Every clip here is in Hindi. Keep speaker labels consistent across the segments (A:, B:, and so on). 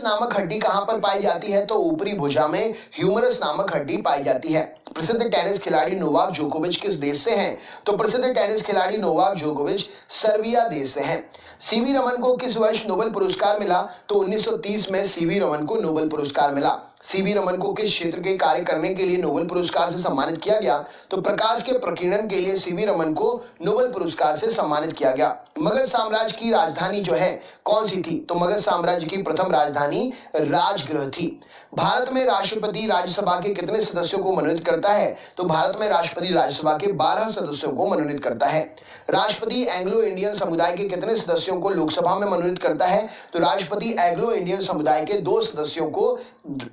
A: नामक हड्डी कहां पर पाई जाती है? तो ऊपरी भुजा में ह्यूमरस नामक हड्डी पाई जाती है। प्रसिद्ध टेनिस खिलाड़ी नोवाक जोकोविच किस देश से हैं? तो प्रसिद्ध टेनिस खिलाड़ी नोवाक जोकोविच सर्बिया देश से हैं। सीवी रमन को किस वर्ष नोबेल पुरस्कार मिला? तो 1930 में सीवी रमन को नोबेल पुरस्कार मिला। सीवी रमन को किस क्षेत्र के कार्य करने के लिए नोबेल पुरस्कार से सम्मानित किया गया? तो प्रकाश के प्रकीर्णन के लिए सीवी रमन को नोबेल पुरस्कार से सम्मानित किया गया। मगध साम्राज्य की राजधानी जो है कौन सी थी? तो मगध साम्राज्य की प्रथम राजधानी राजगृह थी। भारत में राष्ट्रपति राज्यसभा के कितने सदस्यों को मनोनीत करता है? तो भारत में राष्ट्रपति राज्यसभा के 12 सदस्यों को मनोनीत करता है। राष्ट्रपति एंग्लो इंडियन समुदाय के कितने सदस्यों को लोकसभा में मनोनीत करता है? तो राष्ट्रपति एंग्लो इंडियन समुदाय के 2 सदस्यों को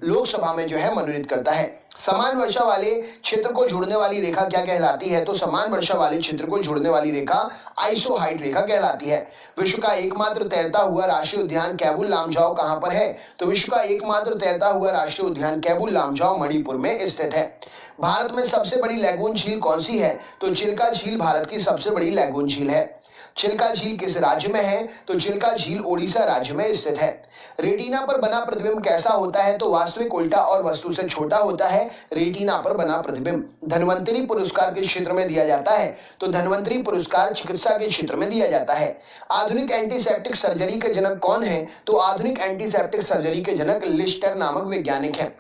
A: लोकसभा में जो है मनोनीत करता है। समान वर्षा वाले क्षेत्र को जोड़ने वाली रेखा क्या कहलाती है? तो समान वर्षा वाले क्षेत्र को जोड़ने वाली रेखा आइसोहाइट रेखा कहलाती है। विश्व का एकमात्र तैरता हुआ राष्ट्रीय उद्यान कैबुल लामजाओ कहां पर है? तो विश्व का एकमात्र तैरता हुआ राष्ट्रीय उद्यान कैबुल लामजाओ मणिपुर में स्थित है। भारत में सबसे बड़ी लैगून झील कौन सी है? तो चिल्का झील भारत की सबसे बड़ी लैगून झील है। चिल्का झील किस राज्य में है? तो चिल्का झील ओडिशा राज्य में स्थित है। रेटिना पर बना प्रतिबिंब कैसा होता है? तो वास्तविक उल्टा और वस्तु से छोटा होता है रेटिना पर बना प्रतिबिंब। धन्वंतरी पुरस्कार किस क्षेत्र में दिया जाता है? तो धन्वंतरी पुरस्कार चिकित्सा के क्षेत्र में दिया जाता है। आधुनिक एंटीसेप्टिक सर्जरी के जनक कौन है? तो आधुनिक एंटीसेप्टिक सर्जरी के जनक लिस्टर नामक वैज्ञानिक है।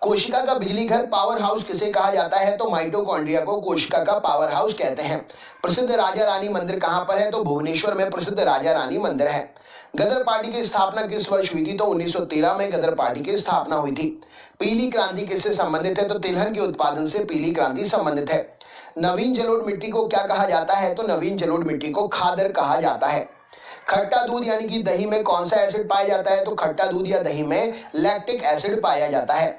A: कोशिका का बिजली घर पावर हाउस किसे कहा जाता है? तो माइटोकॉन्ड्रिया को कोशिका का पावर हाउस कहते हैं। प्रसिद्ध राजा रानी मंदिर कहां पर है? तो भुवनेश्वर में प्रसिद्ध राजा रानी मंदिर है। गदर पार्टी की स्थापना किस वर्ष हुई थी? तो 1913 में गदर पार्टी की स्थापना हुई थी। पीली क्रांति किससे संबंधित है? तो तिलहन के उत्पादन से पीली क्रांति संबंधित है। नवीन जलोढ़ मिट्टी को क्या कहा जाता है? तो नवीन जलोढ़ मिट्टी को खादर कहा जाता है। खट्टा दूध यानी कि दही में कौन सा एसिड पाया जाता है? तो खट्टा दूध या दही में लैक्टिक एसिड पाया जाता है।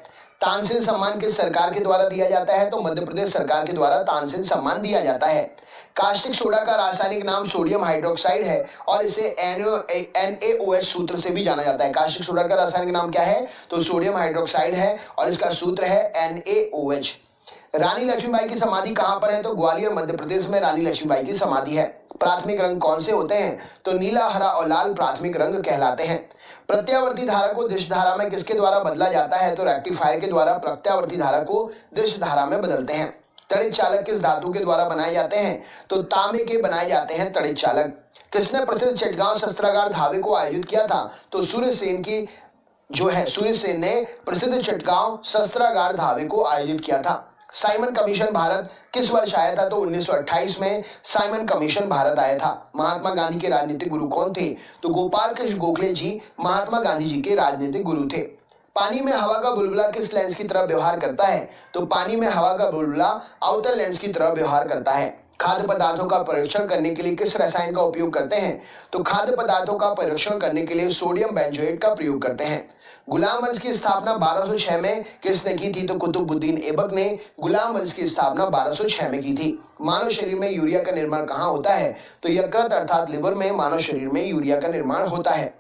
A: तानसेन सम्मान किस सरकार के द्वारा दिया जाता है? तो मध्य प्रदेश सरकार के द्वारा तानसेन सम्मान दिया जाता है। कास्टिक सोडा का रासायनिक नाम सोडियम हाइड्रोक्साइड है और इसे NaOH सूत्र से भी जाना जाता है। कास्टिक सोडा का रासायनिक नाम क्या है? तो सोडियम हाइड्रोक्साइड है और इसका सूत्र है NaOH। रानी लक्ष्मीबाई की समाधि कहां पर है? तो ग्वालियर मध्य प्रदेश में रानी लक्ष्मीबाई की समाधि है। प्राथमिक रंग कौन से होते हैं? तो नीला, हरा और लाल प्राथमिक रंग कहलाते हैं। प्रत्यावर्ती धारा को दिश धारा में किसके द्वारा बदला जाता है? तो रेक्टिफायर के द्वारा प्रत्यावर्ती धारा को दिश धारा में बदलते हैं। तड़ित चालक किस धातु के द्वारा बनाए जाते हैं? तो तांबे के बनाए जाते हैं तड़ित चालक। किसने प्रसिद्ध चटगांव शस्त्रागार धावे को आयोजित किया था? तो सूर्य सेन ने प्रसिद्ध चटगांव शस्त्रागार धावे को आयोजित किया था। साइमन कमीशन भारत किस वर्ष आया था? तो 1928 में साइमन कमीशन भारत आया था। महात्मा गांधी के राजनीतिक गुरु कौन थे? तो गोपाल कृष्ण गोखले जी महात्मा गांधी जी के राजनीतिक गुरु थे। पानी में हवा का बुलबुला किस लेंस की तरह व्यवहार करता है? तो पानी में हवा का बुलबुला अवतल लेंस की तरह व्यवहार करता है। खाद्य पदार्थों का परीक्षण करने के लिए किस रसायन का उपयोग करते हैं? तो खाद्य पदार्थों का परीक्षण करने के लिए सोडियम बेंजोएट का प्रयोग करते हैं। गुलाम वंश की स्थापना 1206 में किसने की थी? तो कुतुबुद्दीन ऐबक ने गुलाम वंश की स्थापना 1206 में की थी। मानव शरीर में यूरिया का निर्माण कहाँ होता है? तो यकृत अर्थात लिवर में मानव शरीर में यूरिया का निर्माण होता है।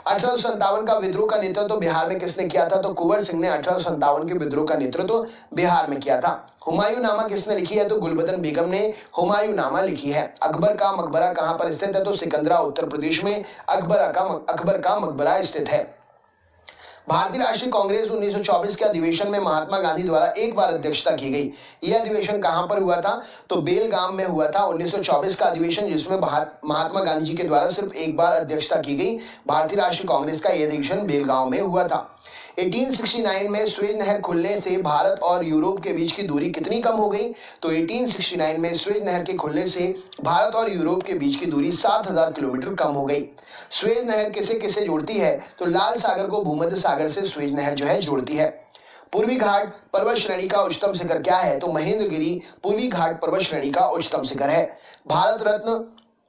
A: 1857 का विद्रोह का नेतृत्व बिहार में किसने किया था? तो कुंवर सिंह ने 1857 के विद्रोह का नेतृत्व बिहार में किया था। हुमायूं नामा किसने लिखी है? तो गुलबदन बेगम ने हुमायूं नामा लिखी है। अकबर का मकबरा कहां पर स्थित है? तो सिकंदरा उत्तर प्रदेश में अकबर का मकबरा स्थित है। भारतीय राष्ट्रीय कांग्रेस 1924 के अधिवेशन में महात्मा गांधी द्वारा एक बार अध्यक्षता की गई। यह अधिवेशन कहां पर हुआ था? तो बेलगाम में हुआ था 1924 का अधिवेशन, जिसमें महात्मा गांधी जी के द्वारा सिर्फ एक बार अध्यक्षता की गई। भारतीय राष्ट्रीय कांग्रेस का यह अधिवेशन बेलगांव में हुआ था। 1869 में स्वेज नहर खुलने से भारत और यूरोप के बीच की दूरी कितनी कम हो गई? तो 1869 में स्वेज नहर के खुलने से भारत और यूरोप के बीच की दूरी 7000 किलोमीटर कम हो गई। स्वेज नहर किसे किसे जोड़ती है? तो लाल सागर को भूमध्य सागर से स्वेज नहर जो है जोड़ती है। पूर्वी घाट पर्वत श्रेणी का उच्चतम शिखर क्या है? तो महेंद्रगिरी पूर्वी घाट पर्वत श्रेणी का उच्चतम शिखर है। भारत रत्न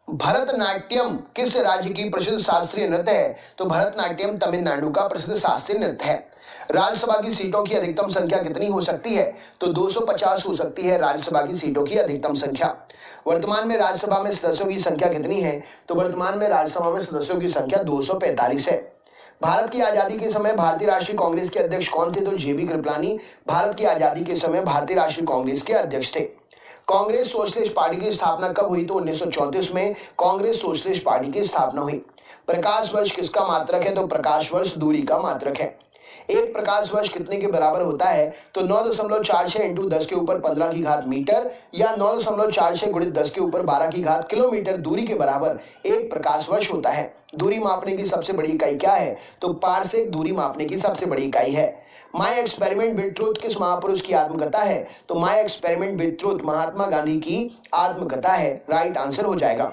A: भरतनाट्यम किस राज्य की प्रसिद्ध शास्त्रीय नृत्य है? तो भरतनाट्यम तमिलनाडु का प्रसिद्ध शास्त्रीय नृत्य है। राज्यसभा की सीटों की अधिकतम संख्या कितनी हो सकती है? तो 250 हो सकती है राज्यसभा की सीटों की अधिकतम संख्या। वर्तमान में राज्यसभा में सदस्यों की संख्या कितनी है? तो वर्तमान में राज्यसभा में सदस्यों की संख्या 245 है। भारत की आजादी के समय भारतीय राष्ट्रीय कांग्रेस के अध्यक्ष कौन थे? तो जेबी कृपलानी भारत की आजादी के समय भारतीय राष्ट्रीय कांग्रेस के अध्यक्ष थे। कांग्रेस सोशलिस्ट पार्टी की स्थापना कब हुई? तो 1934 में कांग्रेस सोशलिस्ट पार्टी की स्थापना हुई। प्रकाश वर्ष किसका मात्रक है? तो प्रकाश वर्ष दूरी का मात्रक है। एक प्रकाश वर्ष कितने के बराबर होता है? तो 9.46 इंटू 10 के ऊपर 15 की घात मीटर या 9.46 गुणित 10 के ऊपर 12 की घात किलोमीटर दूरी के बराबर एक प्रकाश वर्ष होता है। दूरी मापने की सबसे बड़ी इकाई क्या है? तो पारसेक दूरी मापने की सबसे बड़ी इकाई है। माय एक्सपेरिमेंट विद ट्रूथ किस महापुरुष की आत्मकथा है? तो my experiment with truth Mahatma Gandhi की आत्मकथा है। राइट आंसर हो जाएगा।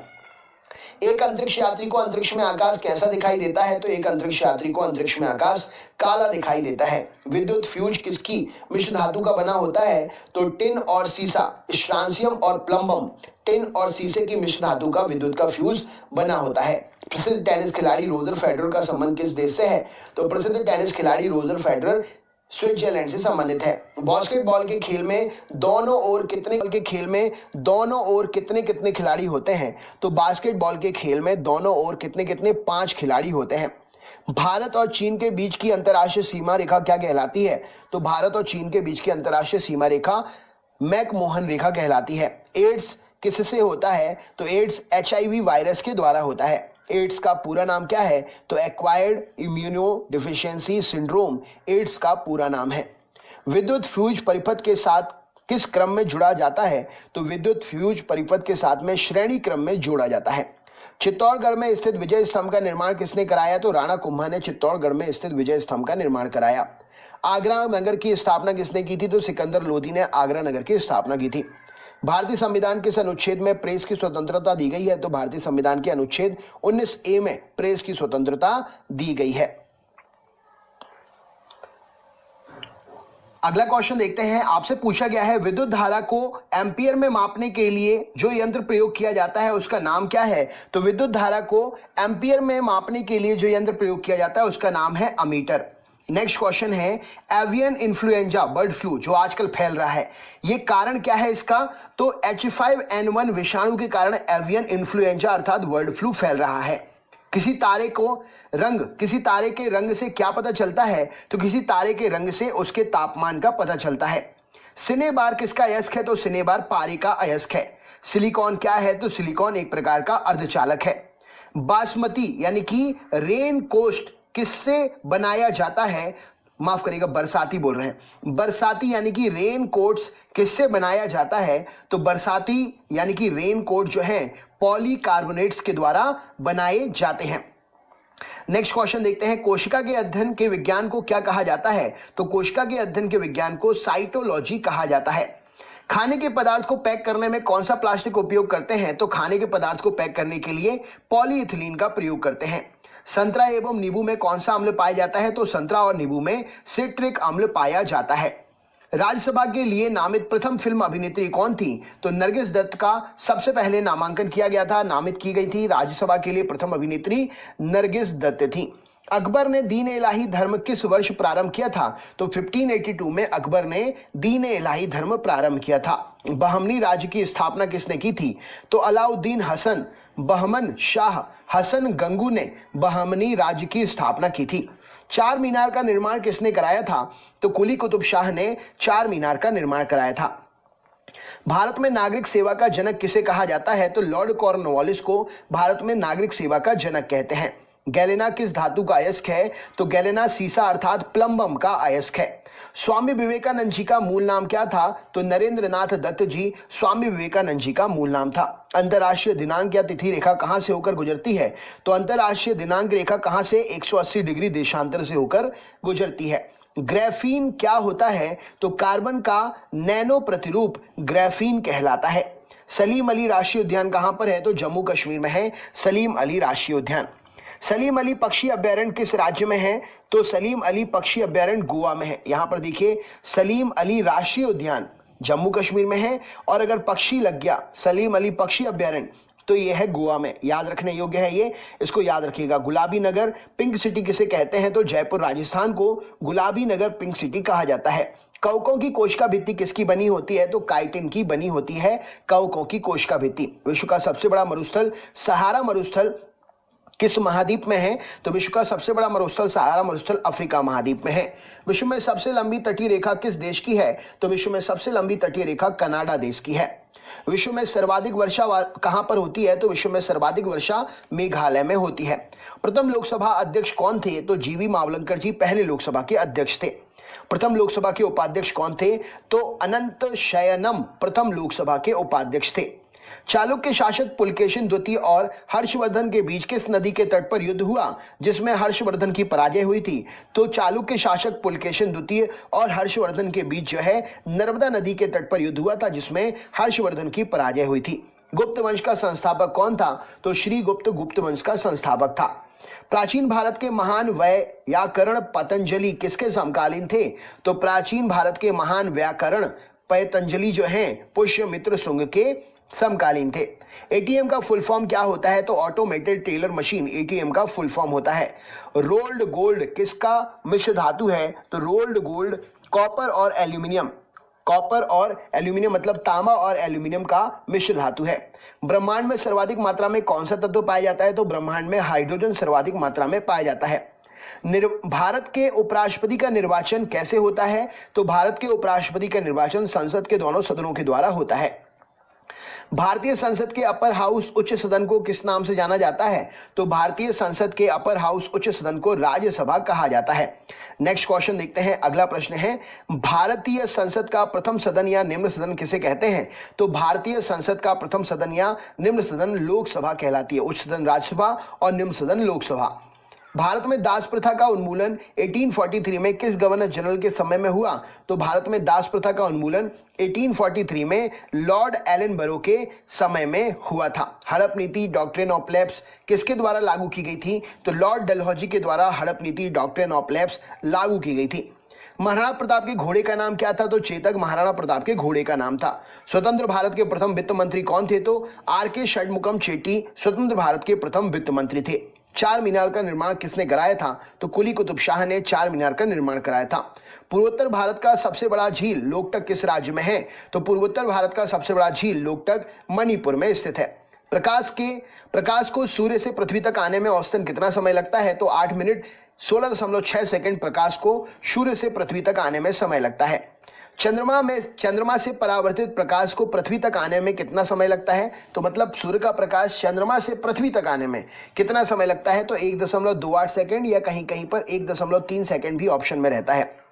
A: एक अंतरिक्ष यात्री को अंतरिक्ष में आकाश कैसा दिखाई देता है? तो एक अंतरिक्ष यात्री को अंतरिक्ष में आकाश काला दिखाई देता है। विद्युत फ्यूज किसकी मिश्र धातु का बना होता है? तो टिन और सीसा, स्ट्रांसियम और प्लम्बम, टिन और सीसे की मिश्र धातु का विद्युत का फ्यूज बना होता है। प्रसिद्ध टेनिस खिलाड़ी रोजर फेडरर का संबंध किस देश से है? तो प्रसिद्ध टेनिस खिलाड़ी रोजर फेडरर स्विट्जरलैंड से संबंधित है। बास्केटबॉल के खेल में दोनों ओर कितने कितने खिलाड़ी होते हैं? तो बास्केटबॉल के खेल में दोनों ओर कितने 5 खिलाड़ी होते हैं। भारत और चीन के बीच की अंतर्राष्ट्रीय सीमा रेखा क्या कहलाती है? तो भारत और चीन के बीच की अंतर्राष्ट्रीय सीमा रेखा मैकमोहन रेखा कहलाती है। एड्स किससे होता है? तो एड्स HIV वायरस के द्वारा होता है। एड्स का पूरा नाम क्या है? तो acquired immuno deficiency syndrome AIDS का पूरा नाम है। विद्युत फ्यूज परिपथ के साथ किस क्रम में जुड़ा जाता है? तो विद्युत फ्यूज परिपथ के साथ में श्रेणी क्रम में जोड़ा जाता है। चित्तौड़गढ़ में स्थित विजय स्तंभ का निर्माण किसने कराया? तो राणा कुंभा ने चित्तौड़गढ़ में स्थित विजय स्तंभ का निर्माण कराया। आगरा नगर की स्थापना किसने की थी? तो सिकंदर लोधी ने आगरा नगर की स्थापना की थी। भारतीय संविधान किस अनुच्छेद में प्रेस की स्वतंत्रता दी गई है? तो भारतीय संविधान के अनुच्छेद 19A में प्रेस की स्वतंत्रता दी गई है। अगला क्वेश्चन देखते हैं। आपसे पूछा गया है विद्युत धारा को एम्पियर में मापने के लिए जो यंत्र प्रयोग किया जाता है उसका नाम क्या है? तो विद्युत धारा को एम्पियर में मापने के लिए जो यंत्र प्रयोग किया जाता है उसका नाम है अमीटर। नेक्स्ट क्वेश्चन है एवियन इन्फ्लुएंजा बर्ड फ्लू जो आजकल फैल रहा है, ये कारण क्या है इसका? तो H5N1 विषाणु के कारण एवियन इन्फ्लुएंजा अर्थात बर्ड फ्लू फैल रहा है। किसी तारे के रंग से क्या पता चलता है? तो किसी तारे के रंग से उसके तापमान का पता चलता है। सिनेबार किसका अयस्क है? तो सिनेबार पारे का अयस्क है। सिलिकॉन क्या है? तो सिलिकॉन एक प्रकार का अर्धचालक है। बासमती यानी कि रेन कोस्ट किससे बनाया जाता है? माफ करिएगा, बरसाती बोल रहे हैं। बरसाती यानी कि रेन कोट्स किससे बनाया जाता है? तो बरसाती यानी कि रेन कोट जो है पॉलीकार्बोनेट्स के द्वारा बनाए जाते हैं। नेक्स्ट क्वेश्चन देखते हैं। कोशिका के अध्ययन के विज्ञान को क्या कहा जाता है? तो कोशिका के अध्ययन के विज्ञान को साइटोलॉजी कहा जाता है। खाने के पदार्थ को पैक करने में कौन सा प्लास्टिक उपयोग करते हैं? तो खाने के पदार्थ को पैक करने के लिए पॉलीइथिलीन का प्रयोग करते हैं। संतरा एवं नींबू में कौन सा अम्ल पाया जाता है? तो संतरा और नींबू में सिट्रिक अम्ल पाया जाता है। राज्यसभा के लिए नामित प्रथम फिल्म अभिनेत्री कौन थी? तो नरगिस दत्त का सबसे पहले नामांकन किया गया था, नामित की गई थी। राज्यसभा के लिए प्रथम अभिनेत्री नरगिस दत्त थी। अकबर ने दीन इलाही धर्म किस वर्ष प्रारंभ किया था? तो 1582 में अकबर ने दीन इलाही धर्म प्रारंभ किया था। बहमनी राज्य की स्थापना किसने की थी? तो अलाउद्दीन हसन बहमन शाह हसन गंगू ने बहमनी राज्य की स्थापना की थी। चार मीनार का निर्माण किसने कराया था? तो कुली कुतुब शाह ने चार मीनार का निर्माण कराया था। भारत में नागरिक सेवा का जनक किसे कहा जाता है? तो लॉर्ड कॉर्नवालिस को भारत में नागरिक सेवा का जनक कहते हैं। गैलेना किस धातु का अयस्क है? तो गैलेना सीसा अर्थात प्लम्बम का अयस्क है। स्वामी विवेकानंद जी का मूल नाम क्या था? तो नरेंद्रनाथ दत्त जी स्वामी विवेकानंद जी का मूल नाम था। अंतरराष्ट्रीय दिनांक या तिथि रेखा कहां से होकर गुजरती है? तो अंतरराष्ट्रीय दिनांक रेखा कहां से 180 डिग्री देशांतर से होकर गुजरती है। ग्राफीन क्या होता है? तो कार्बन का नैनो प्रतिरूप ग्राफीन कहलाता है। सलीम अली राष्ट्रीय उद्यान कहां पर है? तो जम्मू कश्मीर में है सलीम अली राष्ट्रीय उद्यान। सलीम अली पक्षी अभ्यारण्य किस राज्य में है? तो सलीम अली पक्षी अभ्यारण्य गोवा में है। यहां पर देखिए सलीम अली राष्ट्रीय उद्यान जम्मू कश्मीर में है, और अगर पक्षी लग गया सलीम अली पक्षी अभ्यारण्य तो ये है गोवा में। याद रखने योग्य है ये, इसको याद रखिएगा। गुलाबी नगर पिंक सिटी किसे कहते हैं? तो जयपुर राजस्थान को गुलाबी नगर पिंक सिटी कहा जाता है। कवकों की कोशिका भित्ति किसकी बनी होती है? तो काइटिन की बनी होती है कवकों की कोशिका भित्ति। विश्व का सबसे बड़ा मरुस्थल सहारा मरुस्थल किस महाद्वीप में है? तो विश्व का सबसे बड़ा मरुस्थल सहारा मरुस्थल अफ्रीका महाद्वीप में है। विश्व में सबसे लंबी तटीय रेखा किस देश की है? तो विश्व में सबसे लंबी तटीय रेखा कनाडा देश की है। विश्व में सर्वाधिक वर्षा कहां पर होती है? तो विश्व में सर्वाधिक वर्षा मेघालय में होती है। प्रथम लोकसभा अध्यक्ष कौन थे? तो जीवी मावलंकर जी पहले लोकसभा के अध्यक्ष थे। प्रथम लोकसभा के उपाध्यक्ष कौन थे? तो अनंत शयनम प्रथम लोकसभा के उपाध्यक्ष थे। चालुक्य शासक पुलकेशिन द्वितीय और हर्षवर्धन के बीच किस नदी के तट पर युद्ध हुआ जिसमें हर्षवर्धन की पराजय हुई थी? तो चालुक्य शासक पुलकेशिन द्वितीय और हर्षवर्धन के बीच जो है नर्मदा नदी के तट पर युद्ध हुआ था जिसमें हर्षवर्धन की पराजय हुई थी। गुप्त वंश का संस्थापक कौन था? तो श्री गुप्त वंश का संस्थापक था। प्राचीन भारत के महान व्याकरण पतंजलि किसके समकालीन थे? तो प्राचीन भारत के महान व्याकरण पतंजलि जो हैं पुष्यमित्र शुंग के समकालीन थे। एटीएम का फुल फॉर्म क्या होता है? तो ऑटोमेटेड टेलर मशीन एटीएम का फुल फॉर्म होता है। रोल्ड गोल्ड किसका मिश्र धातु है? तो रोल्ड गोल्ड कॉपर और एल्यूमिनियम, कॉपर और एल्यूमिनियम मतलब तांबा और एल्यूमिनियम का मिश्र धातु है। ब्रह्मांड में सर्वाधिक मात्रा में कौन सा तत्व पाया जाता है? तो ब्रह्मांड में हाइड्रोजन सर्वाधिक मात्रा में पाया जाता है। भारत के उपराष्ट्रपति का निर्वाचन कैसे होता है? तो भारत के उपराष्ट्रपति का निर्वाचन संसद के दोनों सदनों के द्वारा होता है। भारतीय संसद के अपर हाउस उच्च सदन को किस नाम से जाना जाता है? तो भारतीय संसद के अपर हाउस उच्च सदन को राज्यसभा कहा जाता है। नेक्स्ट क्वेश्चन देखते हैं। अगला प्रश्न है भारतीय संसद का प्रथम सदन या निम्न सदन किसे कहते हैं? तो भारतीय संसद का प्रथम सदन या निम्न सदन लोकसभा कहलाती है। उच्च सदन राज्यसभा और निम्न सदन लोकसभा। भारत में दास प्रथा का उन्मूलन 1843 में किस गवर्नर जनरल के समय में हुआ? तो भारत में दास प्रथा का उन्मूलन 1843 में लॉर्ड एलन बरो के समय में हुआ था। हड़प नीति डॉक्ट्रिन ऑफ लैप्स किसके द्वारा लागू की गई थी? तो लॉर्ड डलहौजी के द्वारा हड़प नीति डॉक्ट्रिन ऑफ लैप्स लागू की गई थी। महाराणा प्रताप के घोड़े का नाम क्या था? तो चेतक महाराणा प्रताप के घोड़े का नाम था। स्वतंत्र भारत के प्रथम वित्त मंत्री कौन थे? तो आर.के. षणमुगम चेट्टी स्वतंत्र भारत के प्रथम वित्त मंत्री थे। चार मीनार का निर्माण किसने कराया था? तो कुली कुतुब शाह ने चार मीनार का निर्माण कराया था। पूर्वोत्तर भारत का सबसे बड़ा झील लोकटक किस राज्य में है? तो पूर्वोत्तर भारत का सबसे बड़ा झील लोकटक मणिपुर में स्थित है। प्रकाश को सूर्य से पृथ्वी तक आने में औसतन कितना समय लगता है? तो 8 मिनट 16.6 सेकंड प्रकाश को सूर्य से पृथ्वी तक आने में समय लगता है। चंद्रमा से परावर्तित प्रकाश को पृथ्वी तक आने में कितना समय लगता है? तो मतलब सूर्य का प्रकाश चंद्रमा से पृथ्वी तक आने में कितना समय लगता है? तो 1.28 सेकंड या कहीं कहीं पर 1.3 सेकंड भी ऑप्शन में रहता है।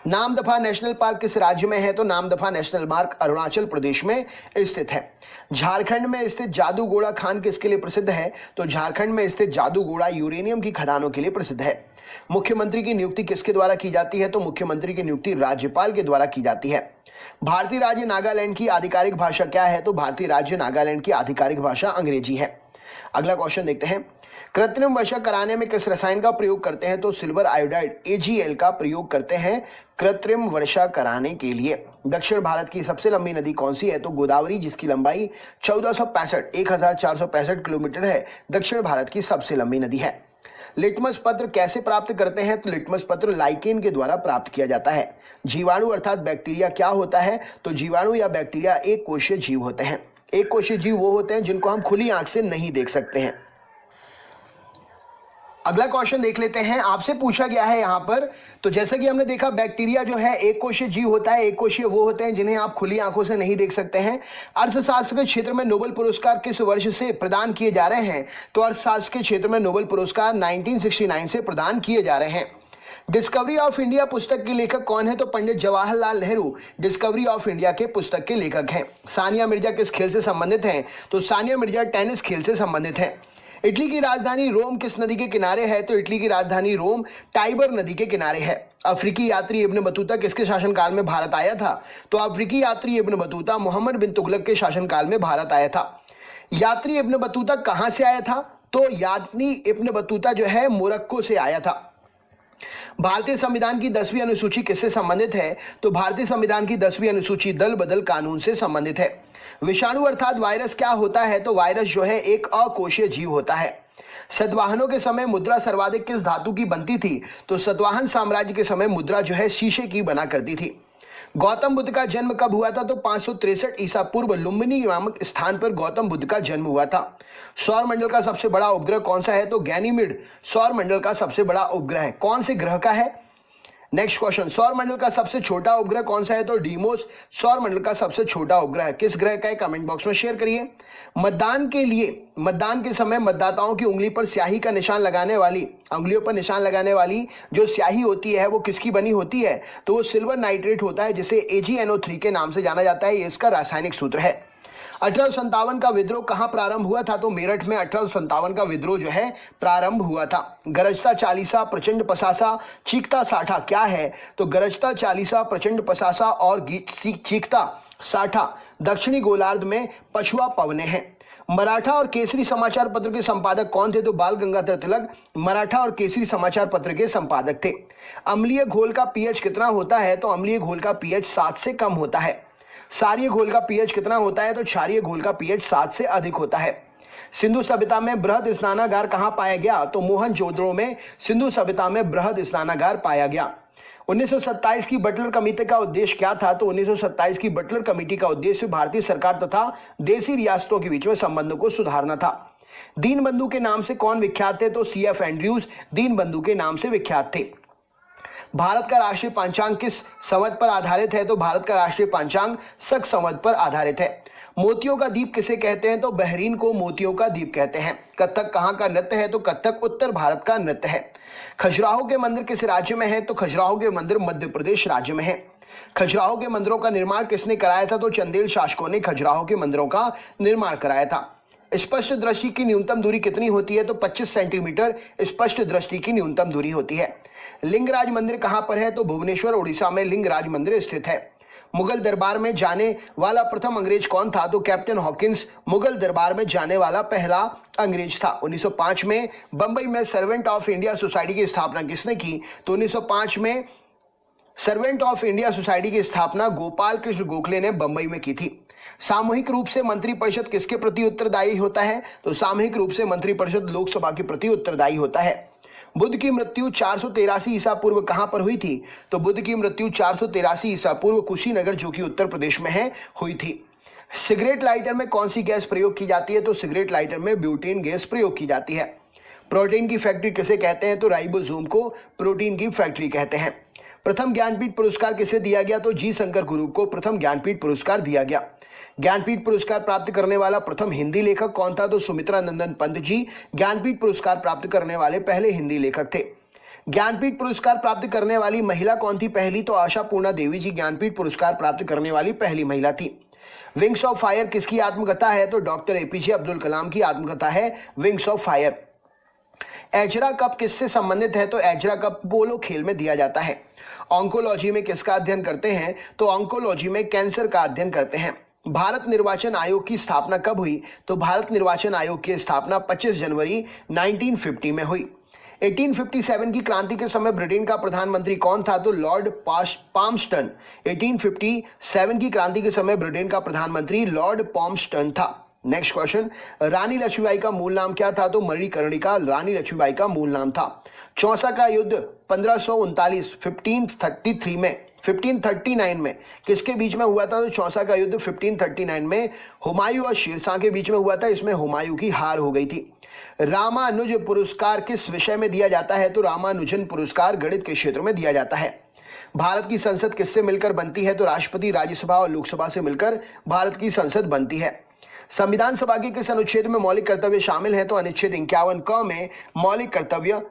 A: नामदफा नेशनल पार्क किस राज्य में है? तो नामदफा नेशनल पार्क अरुणाचल प्रदेश में स्थित है। झारखंड में स्थित जादूगोड़ा खान किसके लिए प्रसिद्ध है? तो झारखंड में स्थित जादूगोड़ा यूरेनियम की खदानों के लिए प्रसिद्ध है। मुख्यमंत्री की नियुक्ति किसके द्वारा की जाती है? तो मुख्यमंत्री की नियुक्ति राज्यपाल के द्वारा की जाती है। भारतीय राज्य नागालैंड की आधिकारिक भाषा क्या है? तो भारतीय राज्य नागालैंड की आधिकारिक भाषा अंग्रेजी है। अगला क्वेश्चन देखते हैं। कृत्रिम वर्षा कराने में किस रसायन का प्रयोग करते हैं? तो सिल्वर आयोडाइड AgL का प्रयोग करते हैं कृत्रिम वर्षा कराने के लिए। दक्षिण भारत की सबसे लंबी नदी कौन सी है? तो गोदावरी, जिसकी लंबाई 1465 किलोमीटर है, दक्षिण भारत की सबसे लंबी नदी है। लिटमस पत्र कैसे प्राप्त करते हैं? तो लिटमस पत्र लाइकेन के द्वारा प्राप्त किया जाता है। जीवाणु अर्थात बैक्टीरिया क्या होता है? तो जीवाणु या बैक्टीरिया एक कोशीय जीव होते हैं। एक कोशीय जीव वो होते हैं जिनको हम खुली आंख से नहीं देख सकते हैं। अगला क्वेश्चन देख लेते हैं। आपसे पूछा गया है यहां पर, तो जैसा कि हमने देखा बैक्टीरिया जो है एक कोशीय जीव होता है। एक कोशीय वो होते हैं जिन्हें आप खुली आंखों से नहीं देख सकते हैं। अर्थशास्त्र के क्षेत्र में नोबेल पुरस्कार किस वर्ष से प्रदान किए जा रहे हैं? तो अर्थशास्त्र के क्षेत्र में नोबेल पुरस्कार 1969 से प्रदान किए जा रहे हैं। डिस्कवरी ऑफ इंडिया पुस्तक के लेखक कौन है? तो Pandit Jawaharlal Nehru Discovery of India के पुस्तक के लेखक हैं। सानिया मिर्जा किस खेल से संबंधित हैं? तो सानिया मिर्जा टेनिस खेल से संबंधित हैं। इटली की राजधानी रोम किस नदी के किनारे है? तो इटली की राजधानी रोम टाइबर नदी के किनारे है। अफ्रीकी यात्री इब्न बतूता किसके शासनकाल में भारत आया था? तो अफ्रीकी यात्री इब्न बतूता मोहम्मद बिन तुगलक के शासनकाल में भारत आया था। यात्री इब्न बतूता कहां से आया था? तो यात्री इब्न बतूता जो है मोरक्को से आया था। भारतीय संविधान की 10वीं अनुसूची किससे संबंधित है? तो भारतीय संविधान की 10वीं अनुसूची दल बदल कानून से संबंधित है। विषाणु अर्थात वायरस क्या होता है? तो वायरस जो है एक अकोशीय जीव होता है। सतवाहनों के समय मुद्रा सर्वाधिक किस धातु की बनती थी? तो सतवाहन साम्राज्य के समय मुद्रा जो है शीशे की बना करती थी। गौतम बुद्ध का जन्म कब हुआ था? तो 563 ईसा पूर्व लुम्बिनी नामक स्थान पर गौतम बुद्ध का जन्म हुआ था। सौर मंडल का सबसे बड़ा उपग्रह कौन सा है? तो गैनीमेड सौर मंडल का सबसे बड़ा उपग्रह है। कौन से ग्रह का है? नेक्स्ट क्वेश्चन, सौर मंडल का सबसे छोटा उपग्रह कौन सा है? तो डीमोस सौर मंडल का सबसे छोटा उपग्रह किस ग्रह का है? कमेंट बॉक्स में शेयर करिए। मतदान के समय मतदाताओं की उंगलियों पर निशान लगाने वाली जो स्याही होती है वो किसकी बनी होती है? तो वो सिल्वर नाइट्रेट होता है, जिसे AgNO3 के नाम से जाना जाता है। ये इसका रासायनिक सूत्र है। 1857 का विद्रोह कहां प्रारंभ हुआ था? तो मेरठ में 1857 का विद्रोह जो है प्रारंभ हुआ था। गरजता चालीसा, प्रचंड पसासा, चीखता साठा क्या है? तो गरजता चालीसा, प्रचंड पसासा और चीखता साठा दक्षिणी गोलार्ध में पछुआ पवने हैं। मराठा और केसरी समाचार पत्र के संपादक कौन थे? तो बाल गंगाधर तिलक मराठा और केसरी समाचार पत्र के संपादक थे। अम्लीय घोल का पीएच कितना होता है? तो अम्लीय घोल का पीएच 7 से कम होता है। क्षारीय घोल का पीएच कितना होता है? तो क्षारीय घोल का पीएच 7 से अधिक होता है। सिंधु सभ्यता में बृहद स्नानागार कहां पाया गया? तो मोहनजोदड़ो में सिंधु सभ्यता में बृहद स्नानागार पाया गया। 1927 की बटलर कमेटी का उद्देश्य क्या था? तो 1927 की बटलर कमेटी का उद्देश्य भारतीय सरकार तथा देशी रियासतों के बीच में संबंधों को सुधारना था। दीनबंधु के नाम से कौन विख्यात थे? तो CF एंड्रयूज दीनबंधु के नाम से विख्यात थे। भारत का राष्ट्रीय पंचांग किस संवत पर आधारित है? तो भारत का राष्ट्रीय पंचांग शक संवत पर आधारित है। मोतियों का द्वीप किसे कहते हैं? तो बहरीन को मोतियों का द्वीप कहते हैं। कथक कहां का नृत्य है? तो कथक उत्तर भारत का नृत्य है। खजुराहो के मंदिर किस राज्य में है? तो खजुराहो के मंदिर मध्य प्रदेश राज्य में है। खजुराहो के मंदिरों का निर्माण किसने कराया था? तो चंदेल शासकों ने खजुराहो के मंदिरों का निर्माण कराया था। स्पष्ट दृष्टि की न्यूनतम दूरी कितनी होती है? तो 25 सेंटीमीटर स्पष्ट दृष्टि की न्यूनतम दूरी होती है। लिंगराज मंदिर कहां पर है? तो भुवनेश्वर उड़ीसा में लिंगराज मंदिर स्थित है। मुगल दरबार में जाने वाला प्रथम अंग्रेज कौन था? तो कैप्टन हॉकिंस मुगल दरबार में जाने वाला पहला अंग्रेज था। 1905 में बंबई में सर्वेंट ऑफ इंडिया सोसाइटी की स्थापना किसने की? तो 1905 में सर्वेंट ऑफ इंडिया सोसाइटी की स्थापना गोपाल कृष्ण गोखले ने बंबई में की थी। सामूहिक रूप से मंत्रिपरिषद किसके प्रति उत्तरदायी होता है? तो सामूहिक रूप से मंत्रिपरिषद लोकसभा के प्रति उत्तरदायी होता है। बुद्ध की मृत्यु 483 ईसा पूर्व कहां पर हुई थी? तो बुद्ध की मृत्यु 483 ईसा पूर्व कुशीनगर, जो कि उत्तर प्रदेश में है, हुई थी। सिगरेट लाइटर में कौन सी गैस प्रयोग की जाती है? तो सिगरेट लाइटर में ब्यूटेन गैस प्रयोग की जाती है। प्रोटीन की फैक्ट्री किसे कहते हैं? तो राइबोसोम को प्रोटीन की फैक्ट्री कहते हैं। प्रथम ज्ञानपीठ पुरस्कार किसे दिया गया? तो जी शंकर गुरु को प्रथम ज्ञानपीठ पुरस्कार दिया गया। ज्ञानपीठ पुरस्कार प्राप्त करने वाला प्रथम हिंदी लेखक कौन था? तो सुमित्रा नंदन पंत जी ज्ञानपीठ पुरस्कार प्राप्त करने वाले पहले हिंदी लेखक थे। ज्ञानपीठ पुरस्कार प्राप्त करने वाली महिला कौन थी पहली? तो आशापूर्णा देवी जी ज्ञानपीठ पुरस्कार प्राप्त करने वाली पहली महिला थी। विंग्स ऑफ फायर किसकी आत्मकथा है? तो डॉक्टर APJ अब्दुल कलाम की आत्मकथा है wings of fire. Ezra cup किससे संबंधित है? तो एजरा कप पोलो खेल में दिया जाता है। ऑन्कोलॉजी में किसका अध्ययन करते हैं? तो ऑन्कोलॉजी में कैंसर का अध्ययन करते हैं। भारत निर्वाचन आयोग की स्थापना कब हुई? तो भारत निर्वाचन आयोग की स्थापना 25 जनवरी 1950 में हुई। 1857 की क्रांति के समय ब्रिटेन का प्रधानमंत्री कौन था? तो लॉर्ड पाल्मस्टन। 1857 की क्रांति के समय ब्रिटेन का प्रधानमंत्री लॉर्ड पाल्मस्टन था। नेक्स्ट क्वेश्चन, रानी लक्ष्मीबाई का मूल नाम क्या था? तो मणिकर्णिका रानी लक्ष्मीबाई का मूल नाम था। चौसा का युद्ध 1539 में किसके बीच में हुआ था? तो चौसा का युद्ध 1539 में हुमायूं और शेरशाह के बीच में हुआ था। इसमें हुमायूं की हार हो गई थी। रामानुज पुरस्कार किस विषय में दिया जाता है? तो रामानुजन पुरस्कार गणित के क्षेत्र में दिया जाता है। भारत की संसद किससे मिलकर बनती है? तो राष्ट्रपति, राज्यसभा और लोकसभा से मिलकर भारत की संसद बनती है। संविधान सभा के किस अनुच्छेद में मौलिक कर्तव्य शामिल है? तो अनुच्छेद 51 क में मौलिक कर्तव्य